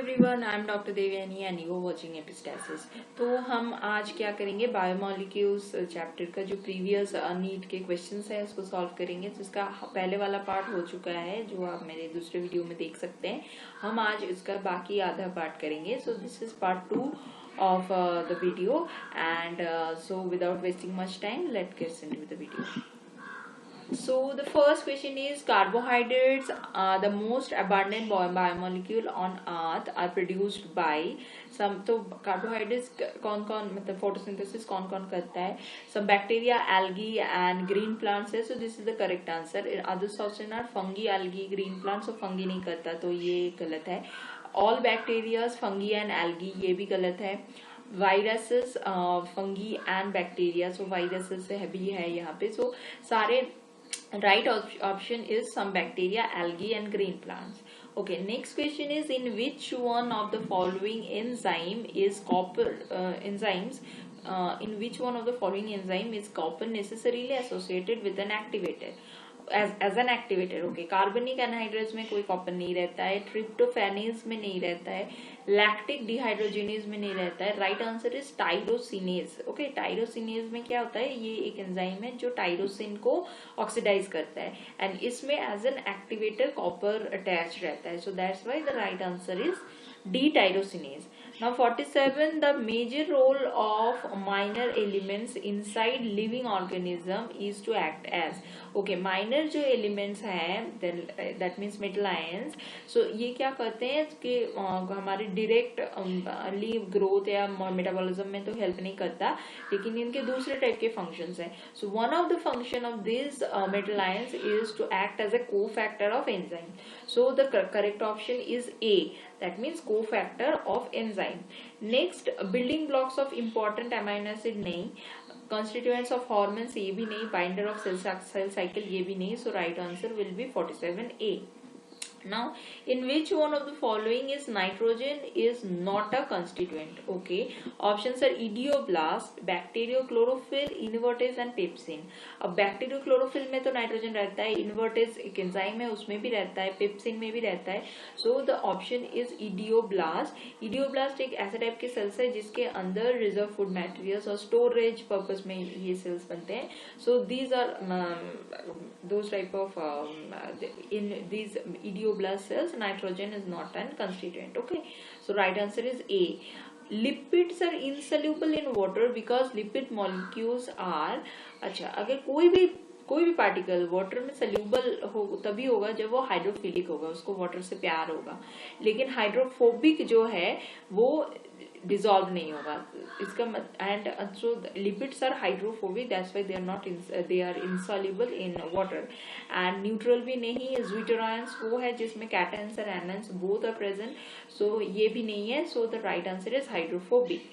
Everyone, I am doctor Devyani and you are watching Epistasis. तो हम आज क्या करेंगे, बायोमोलिक्यूल्स चैप्टर का जो प्रीवियस नीट के क्वेश्चंस है उसको सॉल्व करेंगे। जिसका पहले वाला पार्ट हो चुका है जो आप मेरे दूसरे वीडियो में देख सकते हैं। हम आज इसका बाकी आधा पार्ट करेंगे। सो this is part 2 of the video, and so without wasting much time, let's get into the video. So the first question is, carbohydrates are the most abundant biomolecule on earth, are produced by some। तो carbohydrates कौन कौन मतलब photosynthesis कौन कौन करता है? Some bacteria, algae and green plants है। So this is the correct answer. Others option are fungi, algae, green plants। So fungi नहीं करता तो ये गलत है। All bacteria, fungi and algae ये भी गलत है। Viruses, fungi and bacteria. So viruses भी है यहाँ पे। सो सारे right option is some bacteria, algae and green plants. Okay, next question is, in which one of the following enzyme is copper in which one of the following enzyme is copper necessarily associated with an activator? as an activator. Okay, carbonic anhydrase में कोई copper नहीं रहता है, ट्रिप्टोफैनेज में नहीं रहता है, lactic dehydrogenase में नहीं रहता है। Right answer is tyrosinase. Okay, tyrosinase में क्या होता है, ये एक एंजाइम है जो टाइरोसिन को ऑक्सीडाइज करता है एंड इसमें as an activator copper attach रहता है। So that's why the right answer is D, tyrosinase. Now 47, the major role of minor elements inside living organism is to act as। Okay, minor जो elements हैं that means metal ions, so ये क्या करते हैं कि हमारे direct growth या metabolism में तो help नहीं करता, लेकिन इनके दूसरे टाइप के functions हैं। So one of the function of these metal ions is to act as a cofactor of enzyme. So the correct option is A, that means cofactor of enzyme. Next, building blocks of important amino acid नहीं, constituents of hormones ये भी नहीं, binder of cell cycle ये भी नहीं। So right answer will be 47A. Now, in which one of the following is nitrogen is not a constituent? Okay, options are idioblast, bacteriochlorophyll, invertase and pepsin। अब bacteriochlorophyll में तो nitrogen रहता है, invertase एक enzyme है उसमें भी रहता है, पेप्सिन में भी रहता है। So the option is idioblast। idioblast एक ऐसा टाइप के सेल्स है जिसके अंदर रिजर्व फूड मटेरियल्स और स्टोरेज पर्पस में ये सेल्स बनते हैं। So these are those type of in these idioblast cells, nitrogen is not an constituent. Okay, so right answer is A. Lipids are insoluble in water because lipid molecules are। अच्छा, अगर कोई भी particle water में soluble हो तभी होगा जब वो हाइड्रोफिलिक होगा, उसको वाटर से प्यार होगा, लेकिन हाइड्रोफोबिक जो है वो डिसॉल्व नहीं होगा। इसका and so lipids are hydrophobic, that's why they are insoluble in water. And neutral भी नहीं, ज्यूटेरॉन्स वो है जिसमें कैटन्स और anions both are present. So ये भी नहीं है। So the right answer is hydrophobic.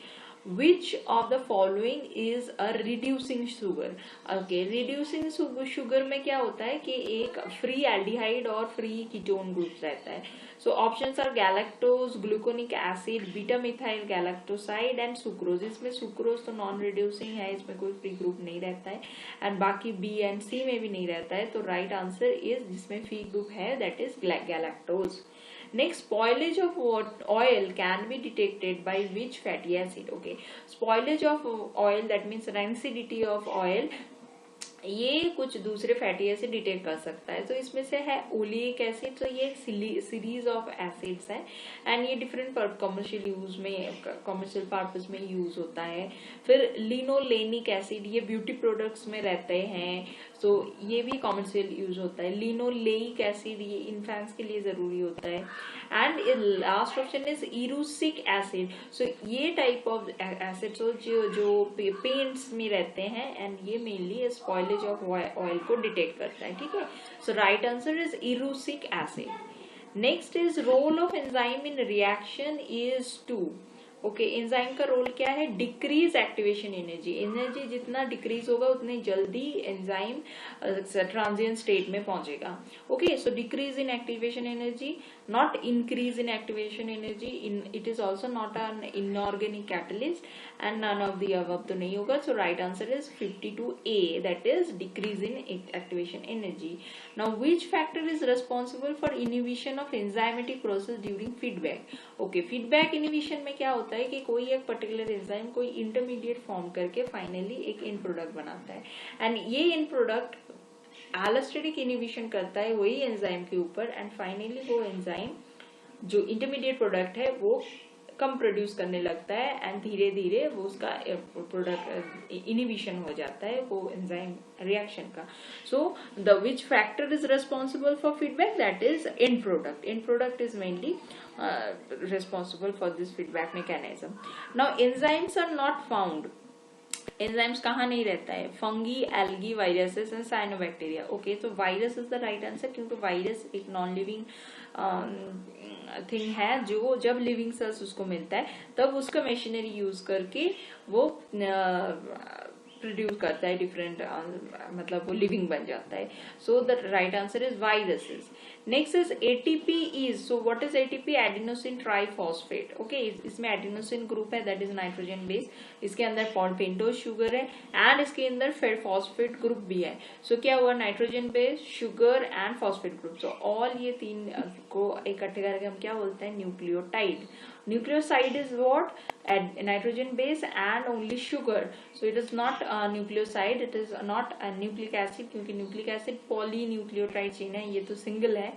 Which of the following is a reducing sugar? Okay, reducing sugar में क्या होता है कि एक फ्री एल्डिहाइड और फ्री कीटोन ग्रुप रहता है। So options are galactose, gluconic acid, beta methyl galactoside and sucrose. इसमें सुक्रोज तो नॉन रिड्यूसिंग है, इसमें कोई फ्री ग्रुप नहीं रहता है एंड बाकी बी एंड सी में भी नहीं रहता है। तो राइट आंसर इज जिसमें फ्री ग्रुप है that is galactose. Next, spoilage of oil can be detected by which fatty acid? Okay, spoilage of oil, that means rancidity of oil, ये कुछ दूसरे फैटी एसिड डिटेक्ट कर सकता है। तो इसमें से है ओलिक एसिड। तो ये सीरीज ऑफ एसिड्स है एंड ये डिफरेंट कमर्शियल पर्पस में यूज होता है। फिर लिनोलेनिक एसिड, ये ब्यूटी प्रोडक्ट्स में रहते हैं, तो ये भी कमर्शियल यूज होता है। लिनोलेइक एसिड ये इन्फेंट्स के लिए जरूरी होता है। And last option is erucic acid. So ये टाइप ऑफ एसिड्स जो पेंट्स में रहते हैं एंड ये मेनली स्पॉइलेज ऑफ ऑयल को डिटेक्ट करता है। ठीक है, so right answer is erucic acid. Next is role of enzyme in reaction is to. Okay enzyme का रोल क्या है? Decrease activation energy. एनर्जी जितना डिक्रीज होगा उतने जल्दी एंजाइम ट्रांजिएंट स्टेट में पहुंचेगा। Okay so decrease in activation energy, not increase in activation energy. It is also not an inorganic catalyst and none of the above तो नहीं होगा। So right answer is 52A, that is decrease in activation energy. Now which factor is responsible for inhibition of enzymatic process during feedback. Okay feedback inhibition में क्या होता है कि कोई एक पर्टिकुलर एंजाइम कोई इंटरमीडिएट फॉर्म करके फाइनली एक इन प्रोडक्ट बनाता है एंड ये इन प्रोडक्ट एलोस्टेटिक इनिबिशन करता है वही एंजाइम के ऊपर एंड फाइनली वो एंजाइम जो इंटरमीडिएट प्रोडक्ट है वो कम प्रोड्यूस करने लगता है एंड धीरे धीरे वो उसका प्रोडक्ट इनिबिशन हो जाता है वो एंजाइम रिएक्शन का। So the which factor is responsible for feedback, that is and product. And product is mainly responsible for this feedback mechanism. Now enzymes are not found. Enzymes कहाँ नहीं रहता है? Fungi, algae, viruses and cyanobacteria. Okay तो virus is the right answer क्योंकि virus एक non living thing है जो जब लिविंग सेल्स उसको मिलता है तब उसका मशीनरी यूज करके वो प्रोड्यूस करता है डिफरेंट मतलब वो लिविंग बन जाता है। So the right answer is viruses. Next is ATP is, so what is ATP? Adenosine triphosphate. Okay इसमें एडिनोसिन ग्रुप है दैट इज नाइट्रोजन बेस, इसके अंदर पेंटोज शुगर है एंड इसके अंदर फॉस्फेट ग्रुप भी है। सो क्या हुआ? Nitrogen base, sugar and phosphate group. So all ये तीन को इकट्ठे करके हम क्या बोलते हैं? Nucleotide. Nucleoside is what? Nitrogen base and only sugar. So it is not a nucleoside, it is not a nucleic acid क्योंकि nucleic acid polynucleotide chain है, ये तो single है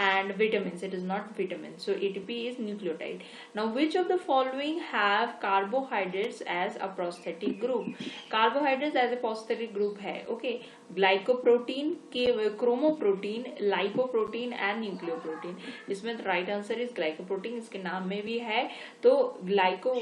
and vitamins, it is not vitamin. So ATP is nucleotide. Now which of the following have carbohydrates as a prosthetic group? Carbohydrates as a prosthetic group है okay, glycoprotein, chromoprotein, lipoprotein and nucleoprotein. इसमें right answer is glycoprotein, इसके नाम में भी है। तो glyco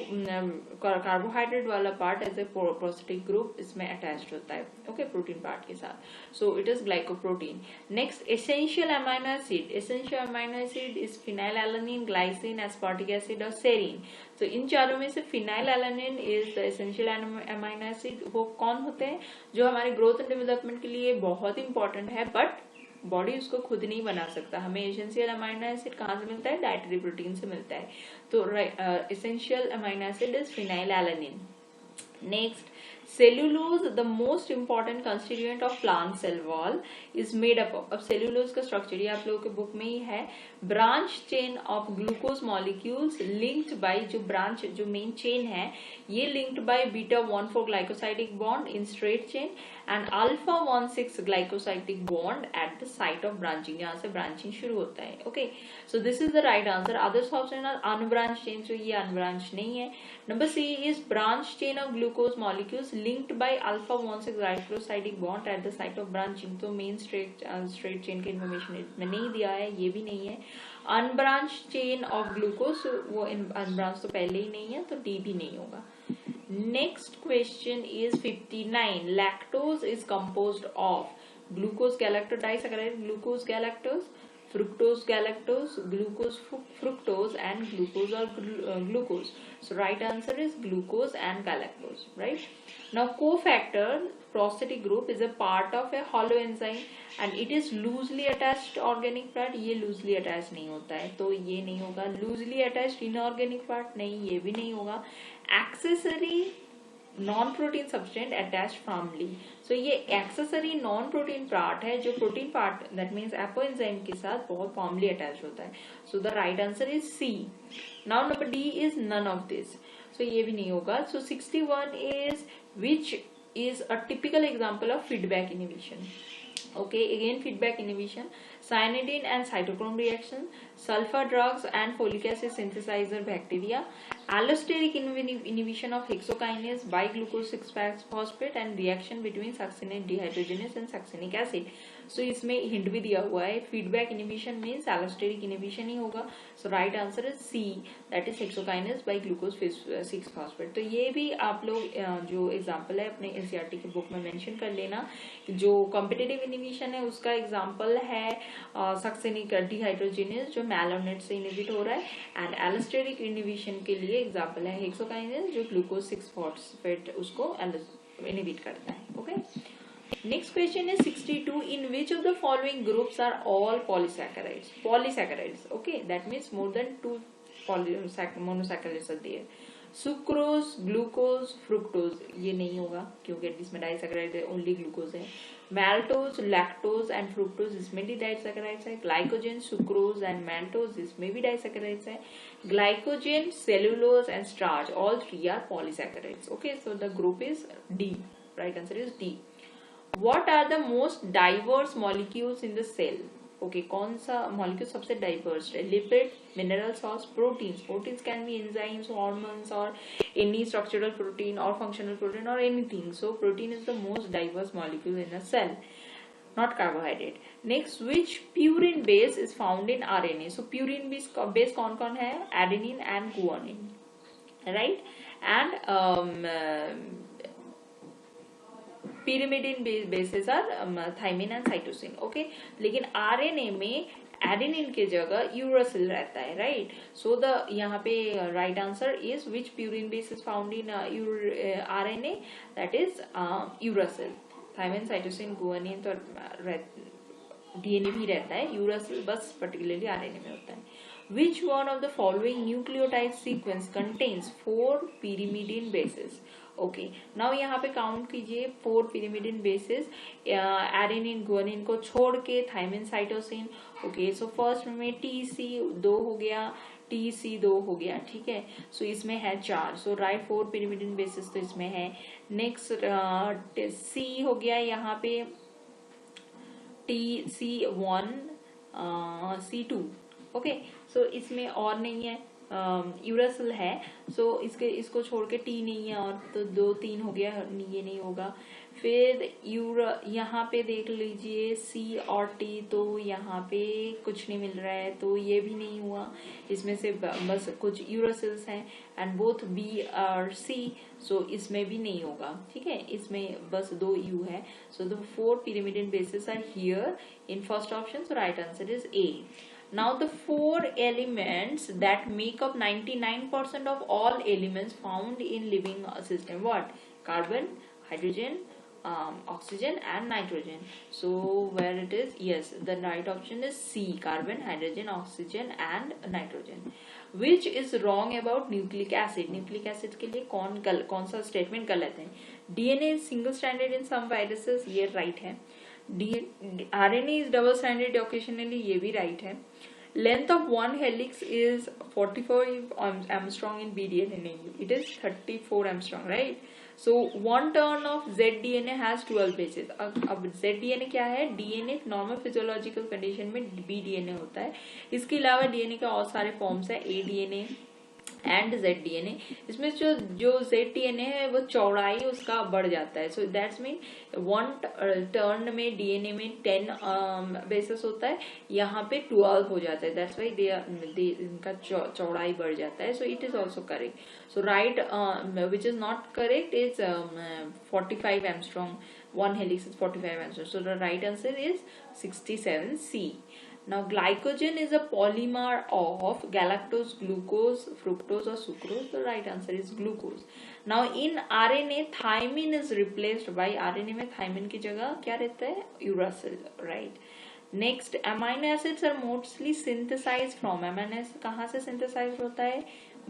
carbohydrate वाला part as a prosthetic group इसमें अटैच्ड होता है ओके प्रोटीन पार्ट के साथ। So it is glycoprotein. Next essential amino acid. Essential amino acid is phenylalanine, glycine, aspartic acid और सेरीन। तो इन चारों में से phenylalanine is the essential amino acid. वो कौन होते हैं? जो हमारे ग्रोथ एंड डेवलपमेंट के लिए बहुत इंपॉर्टेंट है बट बॉडी उसको खुद नहीं बना सकता। हमें एसेंशियल अमाइनो एसिड कहाँ से मिलता है? डाइटरी प्रोटीन से मिलता है। तो essential amino acid is phenylalanine. Next cellulose, the most important constituent of plant cell wall is made up of. अब सेल्यूलोज का स्ट्रक्चर ये आप लोगों के बुक में ही है। Branch chain of glucose molecules linked by, जो ब्रांच जो मेन चेन है ये linked by beta 1,4 glycosidic bond in straight chain and alpha 1,6 glycosidic bond at the site of branching, जहां से ब्रांचिंग शुरू होता है okay. So this is the right answer. Others option are unbranch chain, जो ये unbranch नहीं है। Number C is branch chain of glucose molecules linked by alpha 1,6 glycosidic bond at the site of branching। तो main straight chain की information इसमें नहीं दिया है, ये भी नहीं है। अनब्रांच चेन ऑफ ग्लूकोज, वो अनब्रांच तो पहले ही नहीं है तो डी भी नहीं होगा। Next question is 59। Lactose is composed of glucose galactodisaccharide, glucose galactose, fructose galactose, glucose fructose and glucose or glucose. So right answer is glucose and galactose, right? Now cofactor prosthetic group is a part of a hollow enzyme and it is loosely attached organic part। ये loosely attached नहीं होता है तो ये नहीं होगा। loosely attached inorganic part नहीं, ये भी नहीं होगा। accessory non protein substance attached firmly. So ये एक्सेसरी नॉन प्रोटीन पार्ट है जो protein part that means apoenzyme के साथ बहुत फॉर्मली अटैच होता है। So the right answer is C. Now number D is none of this, so ये भी नहीं होगा। So 61 is which is a typical example of feedback inhibition. Okay, again feedback inhibition, cyanidin and cytochrome reaction, sulfur drugs and folic acid synthesizer bacteria, allosteric inhibition of hexokinase by glucose 6-phosphate and reaction between succinate dehydrogenase and succinic acid। So इसमें hint भी दिया हुआ है, feedback inhibition means allosteric inhibition ही होगा। So right answer is C, that is hexokinase by glucose 6-phosphate। तो ये भी आप लोग जो एग्जांपल है अपने एनसीईआरटी की बुक में मेंशन कर लेना। जो कॉम्पिटिटिव इनिबिशन है उसका एग्जांपल है सक्सेनिक डिहाइड्रोजिनेज जो मैलोनेट से इनिबिट हो रहा है, एंड एलोस्टेरिक इनिबिशन के लिए एग्जांपल है हेक्सोकाइनेज जो ग्लूकोज 6-फॉस्फेट उसको इनिबिट करता है. Okay, next question is 62. In which of the following groups are all polysaccharides? Polysaccharides, okay, that means more than 2 monosaccharides are there. Sucrose, glucose, fructose ये नहीं होगा क्योंकि इसमें डाइसैकेराइड है, ओनली ग्लूकोज है. मैल्टोज, लैक्टोज एंड फ्रुक्टोज इसमें भी disaccharides है. ग्लाइकोजन, सुक्रोज एंड मैल्टोज इसमें भी डाइसैकेराइड्स है. Glycogen, cellulose and starch all 3 are polysaccharides. Okay, so the group is D. Right answer is D. What are the most diverse molecules in the cell? Okay, कौन सा molecule सबसे diverse है? Lipid, mineral salts, proteins. Proteins can be enzymes, hormones, or any structural protein or functional protein or anything. So protein is the most diverse molecule in a cell, not carbohydrate. Next, which purine base is found in RNA? So purine base कौन-कौन है? Adenine and guanine, right? And pyrimidine bases are thymine and cytosine. Okay, लेकिन RNA में adenine के जगह uracil रहता है. Right, so the यहाँ पे right answer is which purine base is found in RNA, that is uracil. Thymine, cytosine, guanine तो DNA भी रहता है, यूरासिल बस पर्टिकुलरली RNA में होता है. Which one of the following nucleotide sequence contains 4 pyrimidine bases? Okay, now यहाँ पे काउंट कीजिए 4 pyrimidine bases, एडेनिन गुआनिन को छोड़ के, thymine, cytosine. Okay, so first में TC 2 हो गया, TC 2 हो गया. ठीक है, सो इसमें है 4. सो राइट 4 pyrimidine bases तो इसमें है. नेक्स्ट C हो गया यहाँ पे TC1 C2. ओके, सो इसमें और नहीं है, यूरासिल है. सो इसको छोड़ के T नहीं है और तो 2 3 हो गया, ये नहीं होगा. फिर यहाँ पे देख लीजिए C और T, तो यहाँ पे कुछ नहीं मिल रहा है तो ये भी नहीं हुआ. इसमें से बस कुछ यूरासिल्स हैं एंड बोथ B और C, सो इसमें भी नहीं होगा. ठीक है, इसमें बस 2 U है. So the 4 pyrimidine bases are here in first option, so right answer is A. Now the 4 elements that make up 99% of all elements found in living system. What? Carbon, hydrogen, oxygen and nitrogen. So where it is? Yes, the right option is C. Carbon, hydrogen, oxygen and nitrogen. Which is wrong about nucleic acid? Nucleic acid के लिए कौन सा statement गलत है? DNA is single stranded in some viruses, ये right है. RNA is double stranded occasionally, ये भी right है. Length of one helix is 45 Armstrong in BDNA. It is 34 Armstrong, right? So one turn of ZDNA has 12 bases. अब ZDNA क्या है? DNA normal physiological condition में BDNA होता है. इसके अलावा DNA के और सारे फॉर्म्स है, ADNA एंड ZDNA. इसमें जो ZDNA है वो चौड़ाई उसका बढ़ जाता है. So that's mean one turn में DNA में 10 बेसिस होता है, यहाँ पे 12 हो जाता है. दैट्स वाई इनका चौड़ाई बढ़ जाता है. सो it is also correct. So right which is not correct is 45 Armstrong. One helix is 45 Armstrong. So the right answer is 67C. Now glycogen is a polymer of galactose, glucose, fructose or sucrose. The right answer is glucose. Now in RNA thymine is replaced by, RNA में thymine की जगह क्या रहता है? Uracil, right? Next, amino acids are mostly synthesized from, amino acid कहाँ से synthesized होता है?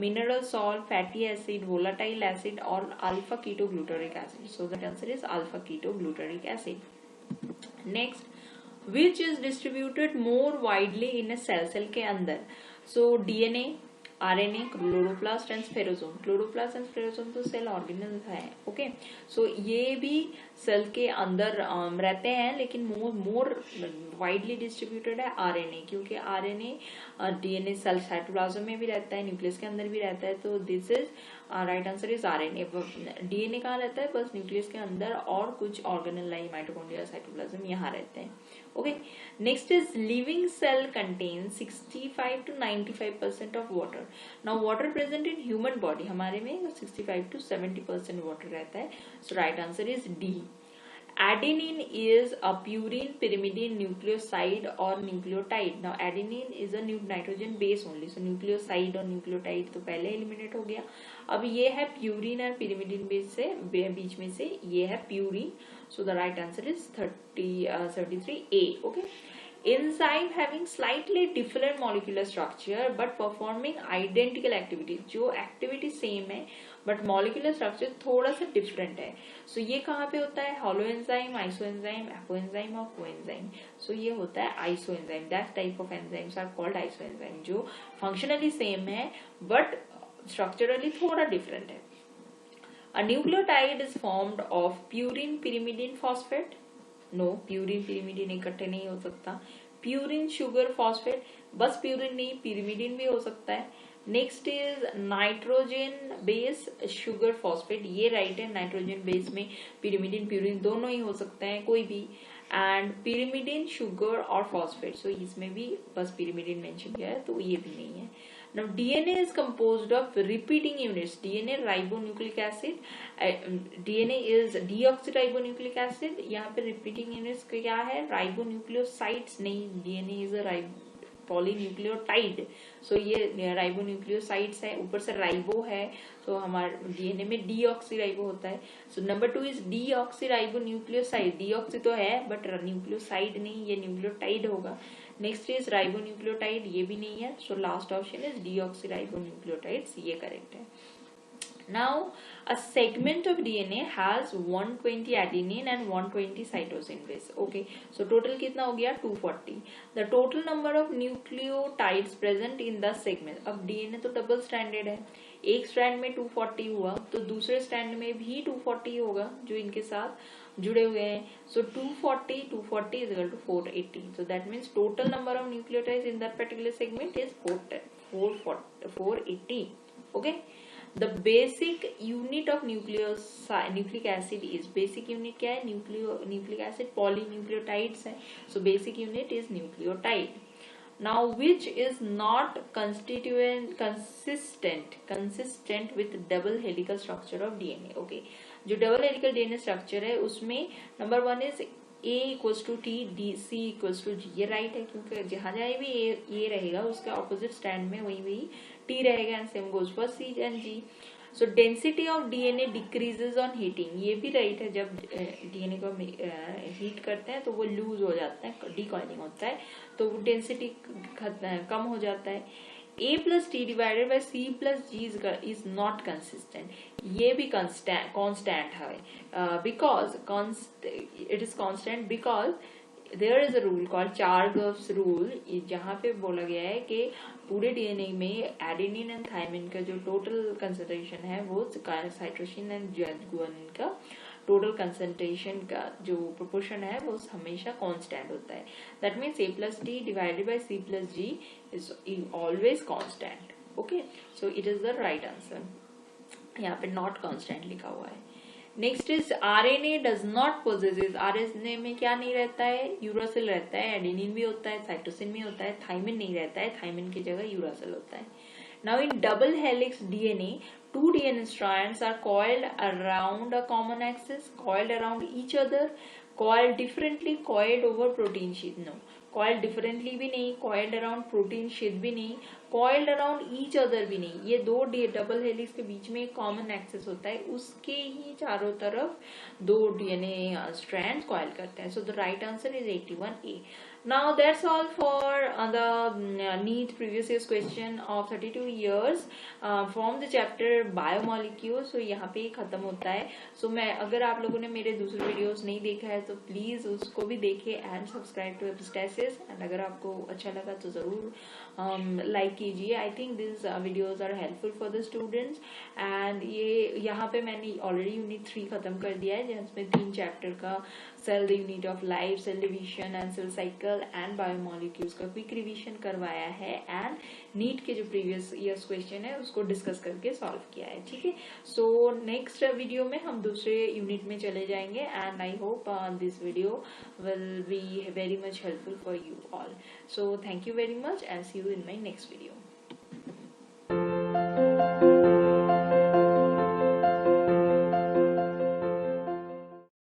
Mineral salt, fatty acid, volatile acid और alpha ketoglutarate acid. So the answer is alpha ketoglutarate acid. Next, which is distributed more widely in a cell के अंदर? So DNA, RNA, chloroplast and spherosome. Chloroplast and spherosome तो cell organelle है. Okay, so ये भी cell के अंदर रहते हैं, लेकिन मोर वाइडली डिस्ट्रीब्यूटेड है RNA, क्योंकि RNA DNA सेल साइटोप्लाज्म में भी रहता है, न्यूक्लियस के अंदर भी रहता है. तो this is right answer is RNA. DNA कहाँ रहता है? बस न्यूक्लियस के अंदर और कुछ ऑर्गेनल लाइक माइटोकॉन्ड्रिया, साइटोप्लाज्म यहाँ रहते हैं. Okay, next is living cell contains 65 to 95% of water. Now water present in human body हमारे में 65 to 70% water रहता है. So right answer is D. Adenine is a purine, pyrimidine, nucleoside or nucleotide. Now adenine is a nitrogen base only, so nucleoside और nucleotide तो पहले eliminate हो गया. अब ये है प्यूरिन और pyrimidine बेस से बीच में से ये है purine. So the right answer is 73A. Okay. Enzyme having slightly different molecular structure but performing identical activity. जो activity same है but molecular structure थोड़ा सा different है. So ये कहाँ पे होता है? Holo enzyme, isoenzyme, apoenzyme और coenzyme. So ये होता है isoenzyme. That type of enzymes are called isoenzyme जो functionally same है but structurally थोड़ा different है. A nucleotide is formed of purine, pyrimidine, phosphate. No, purine pyrimidine इकट्ठे नहीं हो सकता. प्यूरिन शुगर फॉस्फेट, बस प्यूरिन नहीं pyrimidine भी हो सकता है. Next is nitrogen base sugar phosphate, ये राइट है. नाइट्रोजन बेस में pyrimidine प्यूरिन दोनों ही हो सकते हैं, कोई भी. एंड pyrimidine शुगर और फॉस्फेट, सो इसमें भी बस pyrimidine मेंशन किया है तो ये भी नहीं है. Now DNA is composed of repeating units. DNA ribonucleic acid. DNA is deoxyribonucleic acid. यहाँ पे repeating units क्या है? Ribonucleosides नहीं. DNA is a polynucleotide. So ये ribonucleosides है, ऊपर से राइबो है, तो हमारे DNA में deoxyribo होता है. So number 2 is deoxyribonucleoside. Deoxy तो है but nucleoside नहीं, ये nucleotide होगा. नेक्स्ट इज राइबोन्यूक्लियोटाइड, ये भी नहीं है. So last option is deoxyribonucleotides, ये करेक्ट है. Now a segment of DNA has 120 adenine and 120 cytosine base. Okay, so total कितना हो गया? 240. The total number of nucleotides present in the segment. अब DNA तो डबल स्ट्रैंडेड है, एक strand में 240 हुआ तो दूसरे स्ट्रैंड में भी 240 होगा जो इनके साथ जुड़े हुए हैं. So 240 is equal to 480. So that means total number of nucleotides in that particular segment is 480. Okay. The basic unit of nucleic acid is, basic unit क्या है? Nucleic acid polynucleotides है. So basic unit is nucleotide. Now which is not consistent with double helical structure of DNA. Okay, जो double helical DNA structure है उसमें number 1 is A equals to T, C equals to G. ये right है क्योंकि जहाँ जहाँ भी A रहेगा उसके ऑपोजिट स्टैंड में वही T रहेगा and same goes for C and G. So density of DNA decreases on heating, ये भी राइट है. जब DNA को हीट करते हैं तो वो लूज हो जाता है, डिकॉइलिंग होता है, तो वो डेंसिटी कम हो जाता है. A plus T divided by C plus G is not consistent. ये भी constant है, because it is constant because there is a rule called Chargaff's rule, जहाँ पे बोला गया है कि पूरे DNA में एडेनिन एंड थायमिन का जो टोटल कंसंट्रेशन है वो साइटोसिन एंड गुआनिन का टोटल कंसंट्रेशन का जो प्रोपोर्शन है वो हमेशा कांस्टेंट होता है. That means A plus T divided by C plus G is always constant. Okay, so it is the right answer. यहाँ पे not constant लिखा हुआ है. Next is RNA does not possesses. RNA में क्या नहीं रहता है? यूरासिल रहता है. एडेनिन भी होता है, साइटोसिन भी होता है, थाइमिन नहीं रहता है. थाइमिन की जगह यूरासिल होता है. Now in double helix DNA, 2 DNA strands are coiled around a common axis, coiled around each other, coiled differently, coiled over protein sheath. No, coiled differently भी नहीं, coiled around protein sheath भी नहीं, coiled around each other भी नहीं. ये दो double helix के बीच में एक कॉमन एक्सिस होता है, उसके ही चारों तरफ दो DNA strands coil करते हैं. So the right answer is 81A. Now that's all for the NEET previous year's question of 32 years from the chapter biomolecules. So यहाँ पे खत्म होता है. So मैं अगर आप लोगों ने मेरे दूसरे वीडियोस नहीं देखा है तो प्लीज उसको भी देखे and subscribe to Epistasis. And अगर आपको अच्छा लगा तो जरूर लाइक कीजिए. I think this videos are helpful for the students. And ये यहाँ पे मैंने ऑलरेडी यूनिट 3 खत्म कर दिया है जिसमें 3 चैप्टर का cell the unit of life, cell division and cell cycle and biomolecules का क्विक रिवीजन करवाया है. एंड नीट के जो प्रीवियस ईयर्स क्वेश्चन है उसको डिस्कस करके सॉल्व किया है. ठीक है. सो नेक्स्ट वीडियो में हम दूसरे यूनिट में चले जाएंगे. And I hope this video will be very much helpful for you all. So thank you very much and see you in my next video.